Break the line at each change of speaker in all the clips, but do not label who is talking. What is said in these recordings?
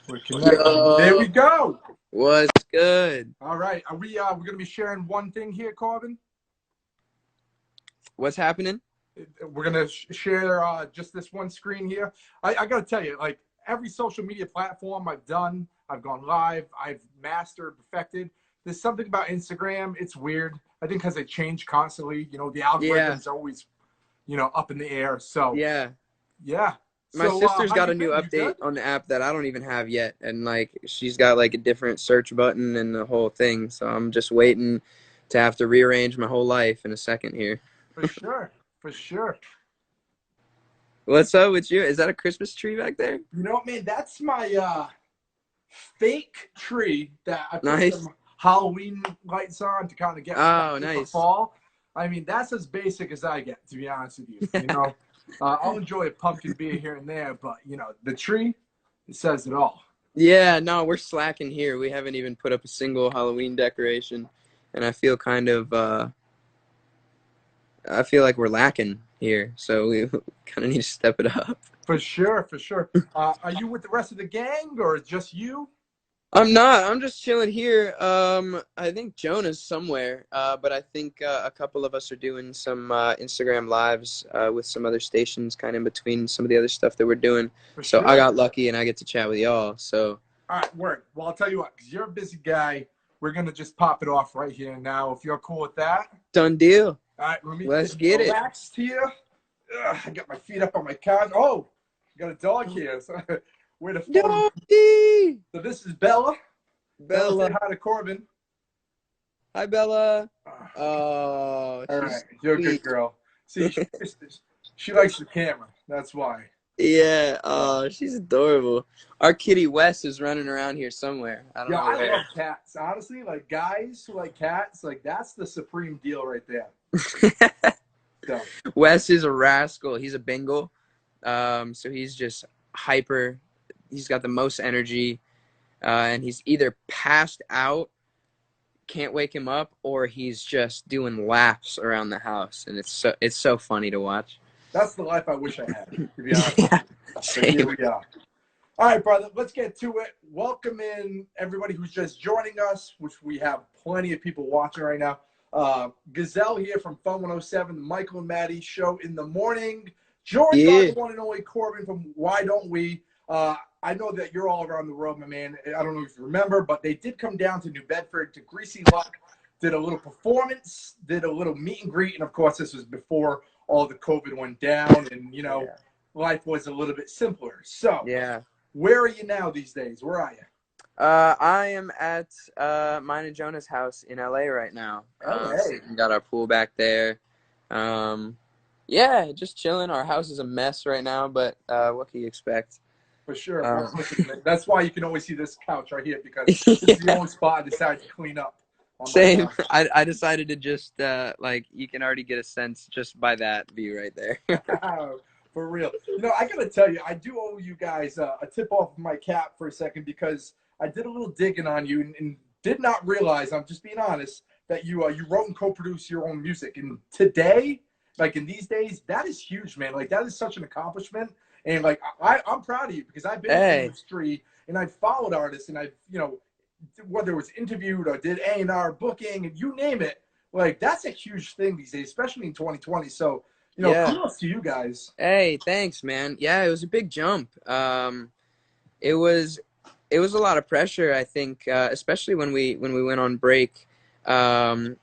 We're connected. There we go.
What's good?
All right. Are we we're gonna be sharing one thing here, Corbyn?
What's happening?
We're gonna share just this one screen here. I gotta tell you, like every social media platform I've done, I've gone live, I've mastered, perfected. There's something about Instagram. It's weird. I think because they change constantly. You know, the algorithm's always, up in the air. So
Yeah. My
So,
sister's
how
got
you
a new
been? You
update on the app that I don't even have yet, and like she's got like a different search button and the whole thing. So I'm just waiting to have to rearrange my whole life in a second here.
For sure. For sure.
What's up with you? Is that a Christmas tree back there?
You know what, man? That's my fake tree that I put some Halloween lights on to kind of get for fall. I mean, that's as basic as I get, to be honest with you. You know, I'll enjoy a pumpkin beer here and there, but the tree, it says it all.
Yeah, no, we're slacking here. We haven't even put up a single Halloween decoration, and I feel kind of I feel like we're lacking here, so we kind of need to step it up.
For sure, for sure. Are you with the rest of the gang, or just you?
I'm not. I'm just chilling here. I think Jonah's somewhere, but I think a couple of us are doing some Instagram lives with some other stations, kind of in between some of the other stuff that we're doing. So I got lucky, and I get to chat with y'all. So.
All right, word. Well, I'll tell you what, because you're a busy guy, we're gonna just pop it off right here and now. If you're cool with that.
Done deal.
All right,
let's get it.
Relaxed here. I got my feet up on my couch. Oh, got a dog here. So where the phone? So this is Bella. Bella, say hi to Corbyn.
Hi, Bella. Oh,
all right. You're a good girl. See, she likes the camera. That's why.
Yeah. Oh, she's adorable. Our kitty Wes is running around here somewhere. I don't know where.
I love cats. Honestly, like guys who like cats, like that's the supreme deal right there. So.
Wes is a rascal. He's a Bengal. So he's just hyper. He's got the most energy, and he's either passed out, can't wake him up, or he's just doing laps around the house, and it's so funny to watch.
That's the life I wish I had, to be honest.
Yeah,
so here we are. All right, brother, let's get to it. Welcome in everybody who's just joining us, which we have plenty of people watching right now. Gazelle here from Fun 107, the Michael and Maddie show in the morning. Joined by the one and only Corbyn from Why Don't We? I know that you're all around the world, my man. I don't know if you remember, but they did come down to New Bedford to Greasy Luck, did a little performance, did a little meet and greet, and of course this was before all the COVID went down and, life was a little bit simpler. So, where are you now these days? Where are you?
I am at mine and Jonah's house in LA right now. We got our pool back there. Just chilling. Our house is a mess right now, but what can you expect?
For sure. That's why you can always see this couch right here, because it's the only spot I decided to clean up.
Same. I decided to just you can already get a sense just by that view right there.
For real. I gotta tell you, I do owe you guys a tip off of my cap for a second, because I did a little digging on you and did not realize, I'm just being honest, that you wrote and co-produced your own music. And today, like in these days, that is huge, man. Like that is such an accomplishment. And like I'm proud of you, because I've been in the industry and I've followed artists, and I've whether it was interviewed or did A&R booking and you name it, like that's a huge thing these days, especially in 2020. So kudos to you guys.
Hey, thanks, man. Yeah, it was a big jump. It was a lot of pressure, I think, especially when we went on break, beginning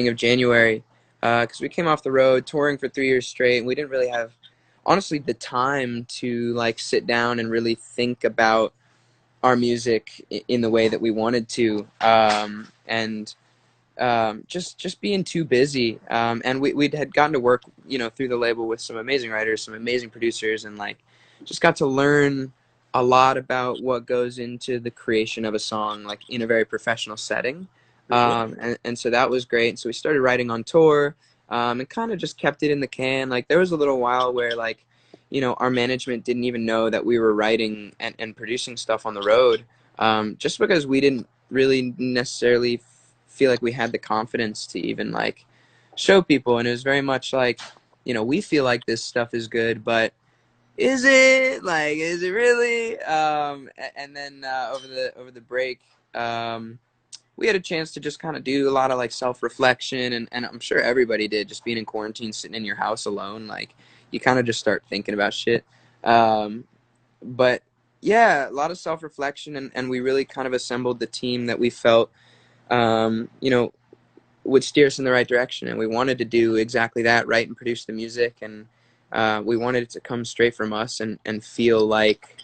of January, because we came off the road touring for 3 years straight, and we didn't really have, honestly, the time to sit down and really think about our music in the way that we wanted to, just being too busy. And we had gotten to work, through the label with some amazing writers, some amazing producers, and just got to learn a lot about what goes into the creation of a song, in a very professional setting. And so that was great. And so we started writing on tour, and kind of just kept it in the can. There was a little while where our management didn't even know that we were writing and producing stuff on the road, just because we didn't really necessarily feel like we had the confidence to even show people. And it was very much we feel like this stuff is good, but is it like, is it really? And then over the break, we had a chance to just kind of do a lot of like self-reflection, and I'm sure everybody did, just being in quarantine, sitting in your house alone, like you kind of just start thinking about shit. Um, but yeah, a lot of self-reflection, and we really kind of assembled the team that we felt, you know, would steer us in the right direction, and we wanted to do exactly that, write and produce the music, and we wanted it to come straight from us and feel like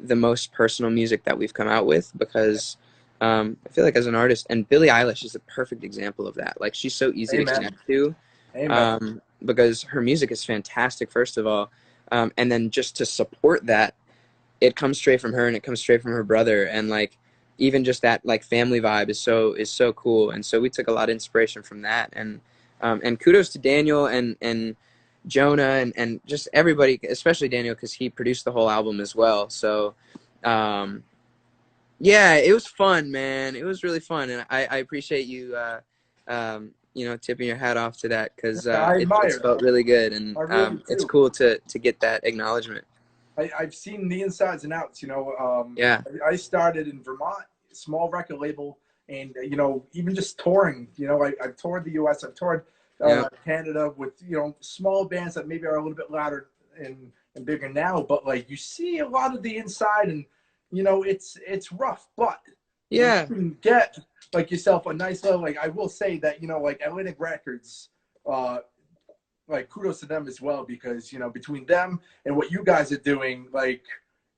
the most personal music that we've come out with, because I feel like as an artist, and Billie Eilish is a perfect example of that. Like, she's so easy to
Amen.
connect to,
Amen.
because her music is fantastic, first of all, and then just to support that, it comes straight from her and it comes straight from her brother, and like even just that like family vibe is so cool. And so we took a lot of inspiration from that, and kudos to Daniel and Jonah and just everybody, especially Daniel, because he produced the whole album as well. So um, yeah, it was fun, man. It was really fun, and I appreciate you you know, tipping your hat off to that, because
I
it's
admire
felt
that.
really good, and
I really
it's
do.
cool to get that acknowledgement.
I've seen the insides and outs.
Yeah.
I started in Vermont, small record label, and even just touring. I've toured the U.S. I've toured
Yeah.
Canada with small bands that maybe are a little bit louder and bigger now. But like you see a lot of the inside, and it's rough. But when
Yeah.
you can get like yourself a nice level, like I will say that like Atlantic Records. Like kudos to them as well, because between them and what you guys are doing, like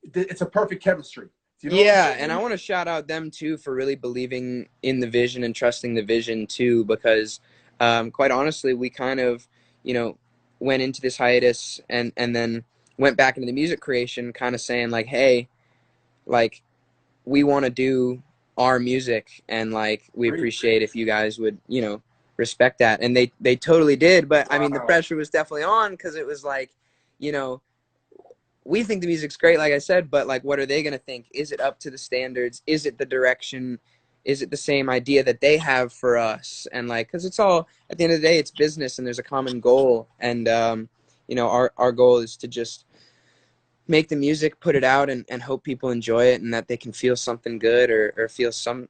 it's a perfect chemistry. Do you know what I'm
Yeah, and I
saying?
want to shout out them too for really believing in the vision and trusting the vision too, because quite honestly, we kind of, you know, went into this hiatus and then went back into the music creation, kind of saying like, hey, like we want to do our music, and like we
Great.
appreciate if you guys would, you know, respect that. And they totally did, but I mean the
Wow.
pressure was definitely on, because it was like, you know, we think the music's great, like I said, but like, what are they going to think? Is it up to the standards? Is it the direction? Is it the same idea that they have for us? And like, because it's all, at the end of the day, it's business, and there's a common goal. And, you know, our goal is to just make the music, put it out, and hope people enjoy it, and that they can feel something good, or feel some,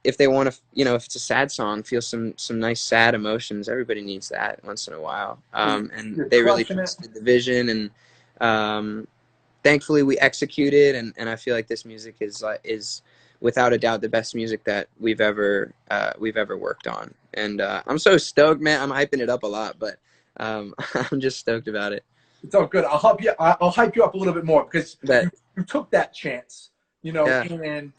if they want to, you know, if it's a sad song, feel some nice sad emotions. Everybody needs that once in a while. And
You're
they really
crushing it.
trusted the vision, and, thankfully we executed, and I feel like this music is without a doubt the best music that we've ever worked on. And I'm so stoked, man. I'm hyping it up a lot, but I'm just stoked about it.
It's all good. I'll help you. I'll hype you up a little bit more, because
But
you took that chance,
yeah,
and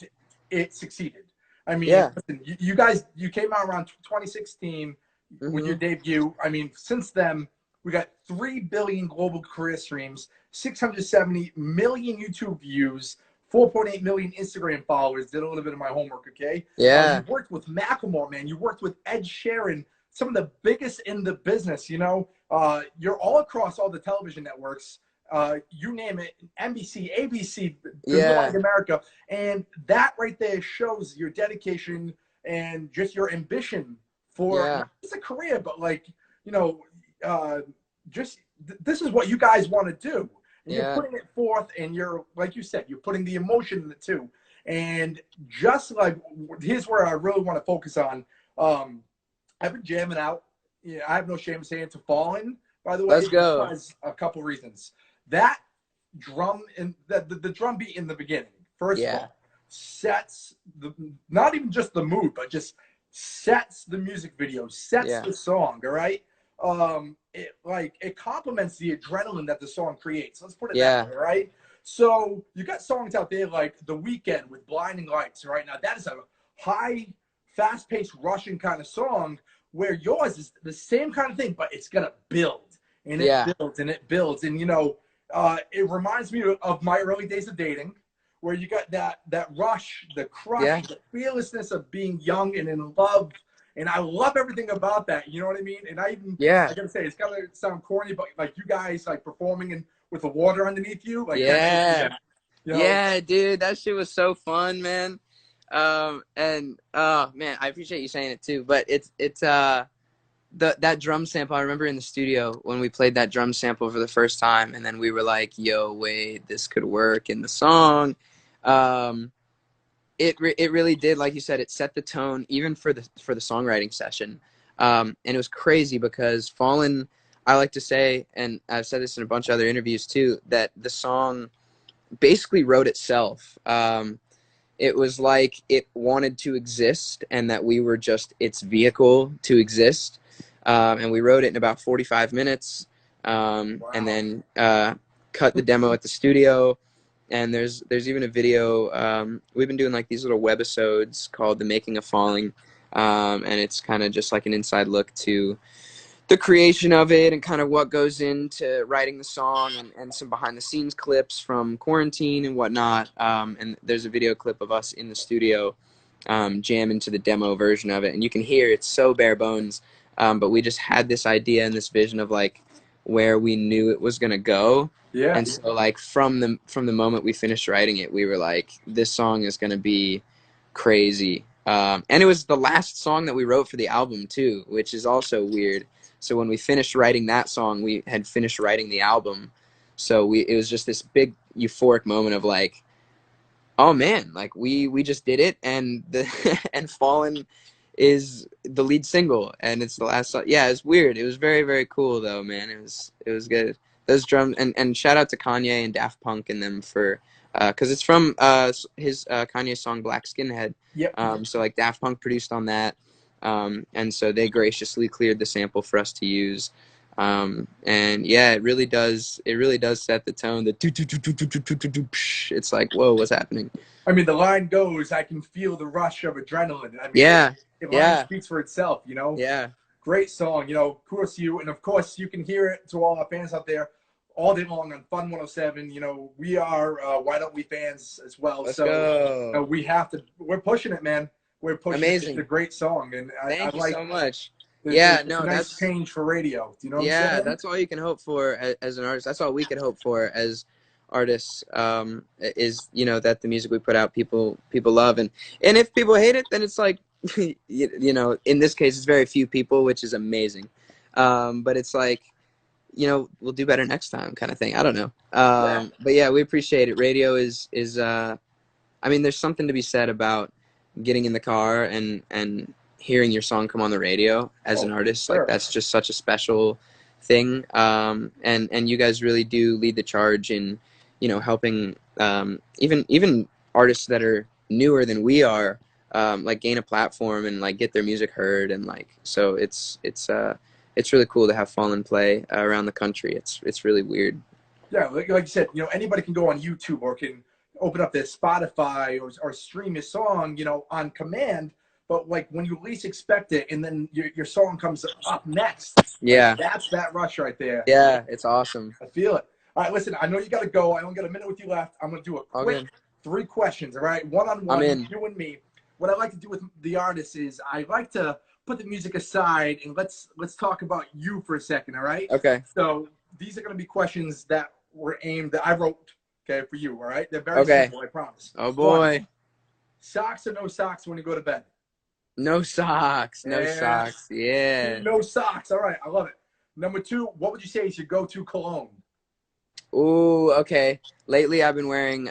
it succeeded. I mean,
yeah,
listen, you guys, you came out around 2016 with your
hmm,
debut. I mean, since then, we got 3 billion global career streams, 670 million YouTube views, 4.8 million Instagram followers. Did a little bit of my homework, okay? You
yeah,
worked with Macklemore, man. You worked with Ed Sheeran, some of the biggest in the business, you're all across all the television networks. You name it, NBC, ABC, Good
yeah,
Morning America. And that right there shows your dedication and just your ambition for
yeah,
not just a career, but like, you know, uh, just this is what you guys want to do. And you're
yeah,
putting it forth, and you're, like you said, you're putting the emotion in it too. And just like, here's where I really want to focus on. I've been jamming out. Yeah, I have no shame in saying, to Fallen, by the way,
let's go.
because a couple reasons. That drum and the drum beat in the beginning, first of
Yeah,
all, sets the, not even just the mood, but just sets the music video, sets
yeah,
the song. All right. It complements the adrenaline that the song creates. Let's put it that
yeah,
way. All right. So you got songs out there like The Weekend with Blinding Lights. Right now, that is a high, fast-paced Russian kind of song, where yours is the same kind of thing, but it's gonna build, and it
yeah,
builds, and it builds. And it reminds me of my early days of dating, where you got that rush, the crush,
yeah,
the fearlessness of being young and in love. And I love everything about that. You know what I mean? And I
yeah,
gotta say, it's gonna sound corny, but like you guys like performing and with the water underneath you, like that gives me
yeah,
that. You know,
yeah, dude, that shit was so fun, man. And man, I appreciate you saying it too. But it's that drum sample, I remember in the studio when we played that drum sample for the first time, and then we were like, yo, wait, this could work in the song. It really did, like you said, it set the tone even for the songwriting session. And it was crazy because Fallen, I like to say, and I've said this in a bunch of other interviews too, that the song basically wrote itself. It was like it wanted to exist and that we were just its vehicle to exist. And we wrote it in about 45 minutes, and then cut the demo at the studio. And there's even a video. We've been doing like these little webisodes called The Making of Falling, and it's kind of just like an inside look to the creation of it and kind of what goes into writing the song, and some behind the scenes clips from quarantine and whatnot. And there's a video clip of us in the studio jamming to the demo version of it, and you can hear it's so bare bones, but we just had this idea and this vision of like where we knew it was gonna go.
Yeah.
And so like from the moment we finished writing it, we were like, this song is gonna be crazy. And it was the last song that we wrote for the album too, which is also weird. So when we finished writing that song, we had finished writing the album. So it was just this big euphoric moment of like, oh man, like we just did it, and and Fallen is the lead single, and it's the last song. Yeah, it's weird. It was very, very cool though, man. It was good. Those drums, and shout out to Kanye and Daft Punk and them for, because it's from his Kanye song Black Skinhead.
Yep.
So like Daft Punk produced on that. And so they graciously cleared the sample for us to use. And yeah, it really does set the tone. It's like, whoa, what's happening?
I mean, the line goes, I can feel the rush of adrenaline. I mean,
yeah.
The line speaks for itself,
Yeah.
Great song, kudos to you. And of course, you can hear it to all our fans out there all day long on Fun 107. We are Why Don't We fans as well.
Let's go.
We're pushing it, man. We're pushing
Amazing.
It's a great song. And
Thank you so much.
It's a nice change for radio. Do you know what I'm saying?
That's all you can hope for as an artist. That's all we could hope for as artists, is, that the music we put out, people love. And if people hate it, then it's like, in this case, it's very few people, which is amazing. But it's like, we'll do better next time kind of thing. I don't know. But yeah, we appreciate it. Radio is I mean, there's something to be said about getting in the car and hearing your song come on the radio as an artist. Like, that's just such a special thing. And you guys really do lead the charge in, helping even artists that are newer than we are, like gain a platform and like get their music heard. And like, so it's really cool to have Fallen play around the country. It's really weird.
Yeah, like you said, anybody can go on YouTube or can open up their Spotify or stream a song, on command. But like when you least expect it, and then your song comes up next.
Yeah,
like, that's that rush right there.
Yeah, it's awesome.
I feel it. All right, listen, I know you got to go. I only got a minute with you left. I'm going to do a quick 3 questions, all right? One-on-one, you and me. What I like to do with the artists is I like to put the music aside and let's talk about you for a second, all right?
Okay.
So these are going to be questions that I wrote, okay, for you, all right? They're very simple, I promise.
Oh, boy.
1, socks or no socks when you go to bed?
No socks. No socks. Yeah.
No socks. All right. I love it. Number 2, what would you say is your go-to cologne?
Ooh, okay. Lately, I've been wearing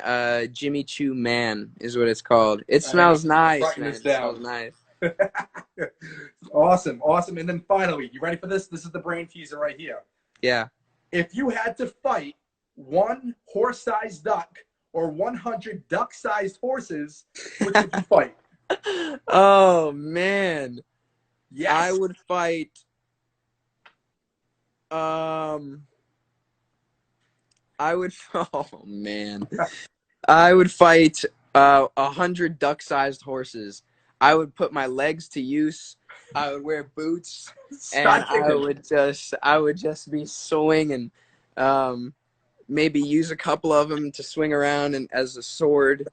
Jimmy Choo Man is what it's called. It smells nice, man. It smells nice.
Awesome. And then finally, you ready for this? This is the brain teaser right here.
Yeah.
If you had to fight 1 horse-sized duck or 100 duck-sized horses, which would you fight?
Oh, man.
Yes.
I would fight oh man. I would fight 100 duck-sized horses. I would put my legs to use. I would wear boots, and I would just be swinging. Maybe use a couple of them to swing around and as a sword.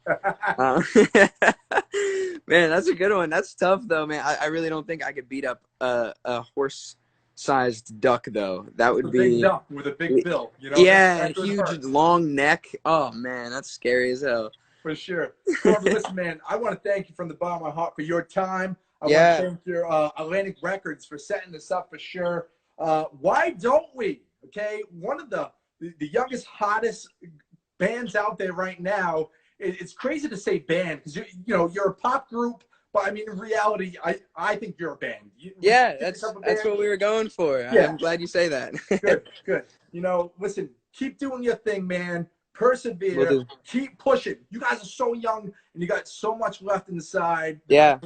Man, that's a good one. That's tough though, man. I really don't think I could beat up a horse-sized duck though. That would be
big duck with a big bill,
Yeah, huge long neck. Oh man, that's scary as hell.
For sure. Corbyn, listen, man, I want to thank you from the bottom of my heart for your time. I want to thank your Atlantic Records for setting this up for sure. Why don't we? Okay, one of the youngest, hottest bands out there right now. It's crazy to say band because you're a pop group, but I mean in reality, I think you're a band.
Yeah, that's what we were going for. Yeah. I'm glad you say that.
Good. Listen, keep doing your thing, man. Persevere. Keep pushing. You guys are so young and you got so much left inside.
Yeah.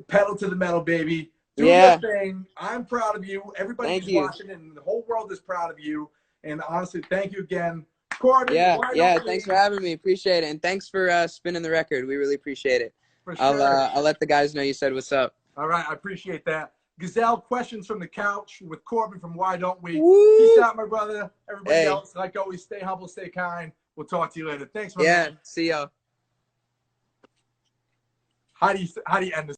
Pedal to the metal, baby. Do your thing. I'm proud of you. Everybody who's watching and the whole world is proud of you. And honestly, thank you again. Corbyn,
thanks for having me. Appreciate it. And thanks for spinning the record. We really appreciate it.
For sure.
I'll let the guys know you said what's up.
All right, I appreciate that. Gazelle, questions from the couch with Corbyn from Why Don't We?
Woo!
Peace out, my brother. Everybody else, like always, stay humble, stay kind. We'll talk to you later. Thanks, my man.
See y'all.
How do you end this?